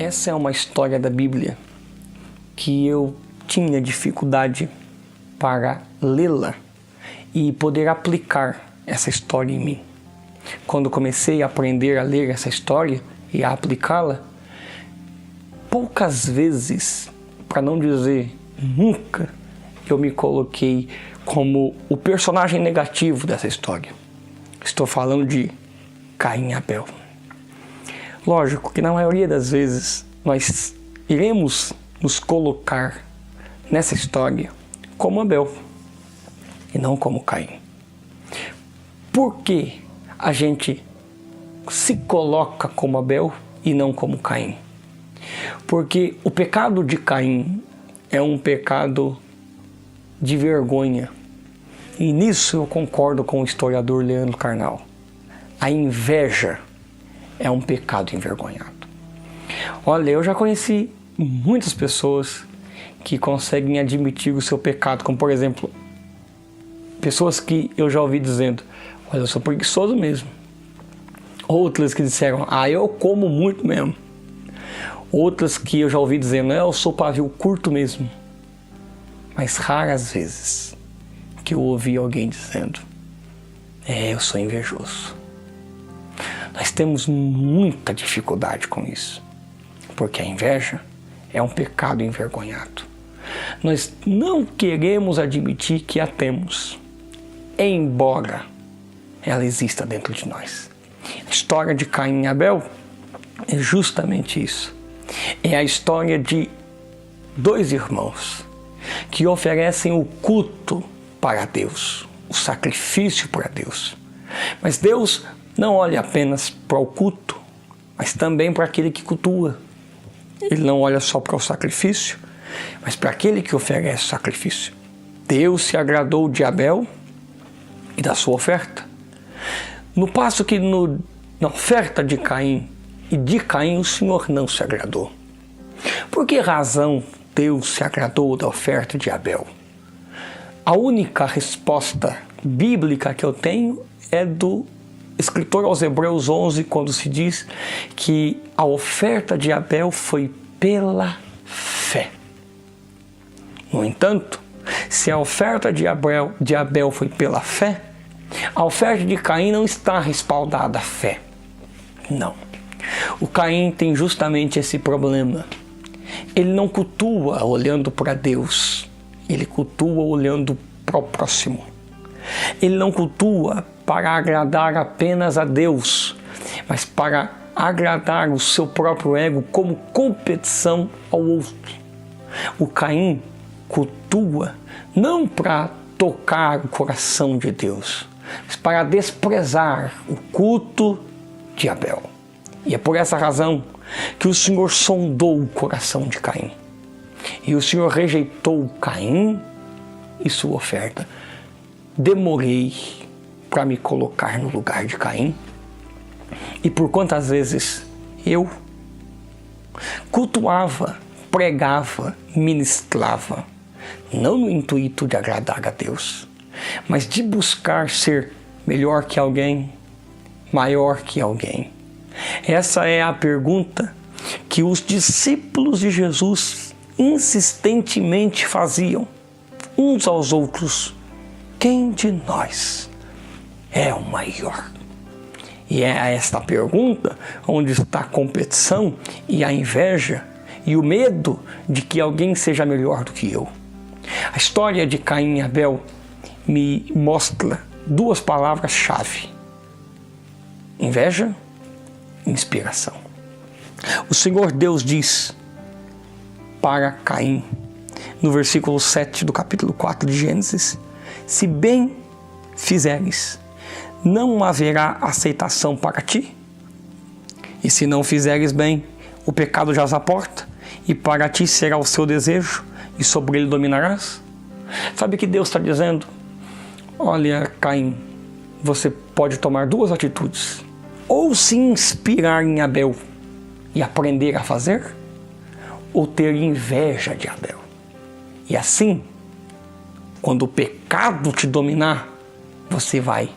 Essa é uma história da Bíblia que eu tinha dificuldade para lê-la e poder aplicar essa história em mim. Quando comecei a aprender a ler essa história e a aplicá-la, poucas vezes, para não dizer nunca, eu me coloquei como o personagem negativo dessa história. Estou falando de Caim e Abel. Lógico que na maioria das vezes nós iremos nos colocar nessa história como Abel e não como Caim. Por que a gente se coloca como Abel e não como Caim? Porque o pecado de Caim é um pecado de vergonha. E nisso eu concordo com o historiador Leandro Carnal. A inveja é um pecado envergonhado. Olha, eu já conheci muitas pessoas que conseguem admitir o seu pecado, como por exemplo, pessoas que eu já ouvi dizendo: olha, eu sou preguiçoso mesmo. Outras que disseram: eu como muito mesmo. Outras que eu já ouvi dizendo: eu sou pavio curto mesmo. Mas raras vezes que eu ouvi alguém dizendo: eu sou invejoso. Nós temos muita dificuldade com isso, porque a inveja é um pecado envergonhado. Nós não queremos admitir que a temos, embora ela exista dentro de nós. A história de Caim e Abel é justamente isso. É a história de dois irmãos que oferecem o culto para Deus, o sacrifício para Deus. Mas Deus não olha apenas para o culto, mas também para aquele que cultua. Ele não olha só para o sacrifício, mas para aquele que oferece o sacrifício. Deus se agradou de Abel e da sua oferta. No passo que na oferta de Caim e de Caim o Senhor não se agradou. Por que razão Deus se agradou da oferta de Abel? A única resposta bíblica que eu tenho é do escritor aos Hebreus 11, quando se diz que a oferta de Abel foi pela fé. No entanto, se a oferta de Abel foi pela fé, a oferta de Caim não está respaldada à fé. Não. O Caim tem justamente esse problema. Ele não cultua olhando para Deus, ele cultua olhando para o próximo. Ele não cultua para agradar apenas a Deus, mas para agradar o seu próprio ego como competição ao outro. O Caim cultua não para tocar o coração de Deus, mas para desprezar o culto de Abel. E é por essa razão que o Senhor sondou o coração de Caim. E o Senhor rejeitou Caim e sua oferta. Demorei para me colocar no lugar de Caim. E por quantas vezes eu cultuava, pregava, ministrava, não no intuito de agradar a Deus, mas de buscar ser melhor que alguém, maior que alguém. Essa é a pergunta que os discípulos de Jesus insistentemente faziam uns aos outros: quem de nós é o maior? E é esta pergunta onde está a competição e a inveja e o medo de que alguém seja melhor do que eu. A história de Caim e Abel me mostra duas palavras-chave: inveja e inspiração. O Senhor Deus diz para Caim, no versículo 7 do capítulo 4 de Gênesis: se bem fizeres, não haverá aceitação para ti? E se não fizeres bem, o pecado jaz à porta, e para ti será o seu desejo, e sobre ele dominarás? Sabe o que Deus está dizendo? Olha, Caim, você pode tomar duas atitudes: ou se inspirar em Abel e aprender a fazer, ou ter inveja de Abel. E assim, quando o pecado te dominar, você vai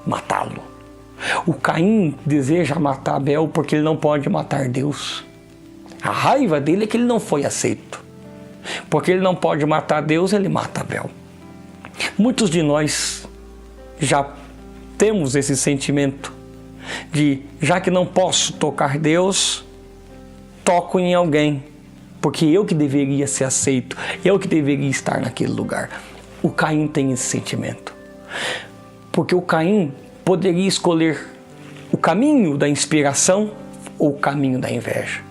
matá-lo. O Caim deseja matar Abel porque ele não pode matar Deus. A raiva dele é que ele não foi aceito. Porque ele não pode matar Deus, ele mata Abel. Muitos de nós já temos esse sentimento de, já que não posso tocar Deus, toco em alguém, porque eu que deveria ser aceito, eu que deveria estar naquele lugar. O Caim tem esse sentimento, porque o Caim poderia escolher o caminho da inspiração ou o caminho da inveja.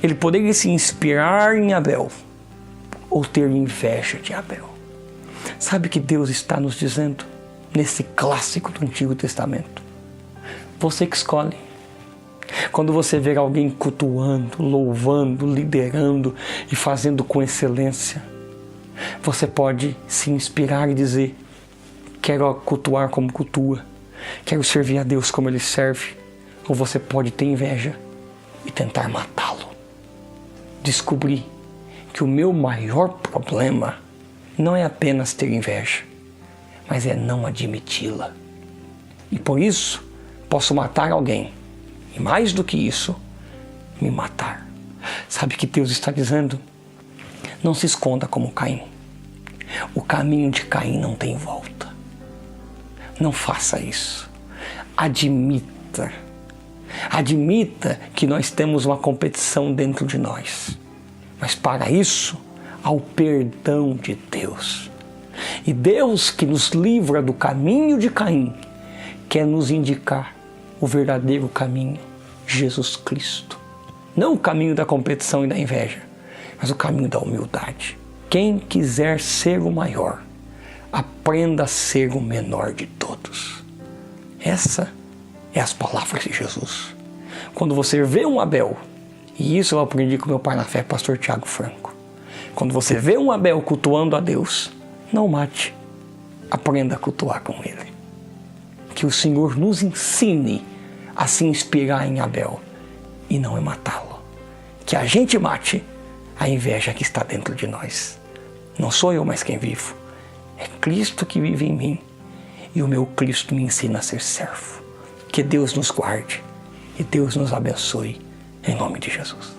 Ele poderia se inspirar em Abel ou ter inveja de Abel. Sabe o que Deus está nos dizendo nesse clássico do Antigo Testamento? Você que escolhe. Quando você ver alguém cultuando, louvando, liderando e fazendo com excelência, você pode se inspirar e dizer: quero cultuar como cultua, quero servir a Deus como Ele serve. Ou você pode ter inveja e tentar matá-lo. Descobri que o meu maior problema não é apenas ter inveja, mas é não admiti-la. E por isso, posso matar alguém. E mais do que isso, me matar. Sabe o que Deus está dizendo? Não se esconda como Caim. O caminho de Caim não tem volta. Não faça isso. Admita. Admita que nós temos uma competição dentro de nós. Mas para isso, há o perdão de Deus. E Deus, que nos livra do caminho de Caim, quer nos indicar o verdadeiro caminho, Jesus Cristo. Não o caminho da competição e da inveja, mas o caminho da humildade. Quem quiser ser o maior, aprenda a ser o menor de todos. Essa é as palavras de Jesus. Quando você vê um Abel, e isso eu aprendi com meu pai na fé, pastor Tiago Franco. Quando você vê um Abel cultuando a Deus, não mate, aprenda a cultuar com ele. Que o Senhor nos ensine a se inspirar em Abel e não em matá-lo. Que a gente mate a inveja que está dentro de nós. Não sou eu mais quem vivo, é Cristo que vive em mim e o meu Cristo me ensina a ser servo. Que Deus nos guarde e Deus nos abençoe, em nome de Jesus.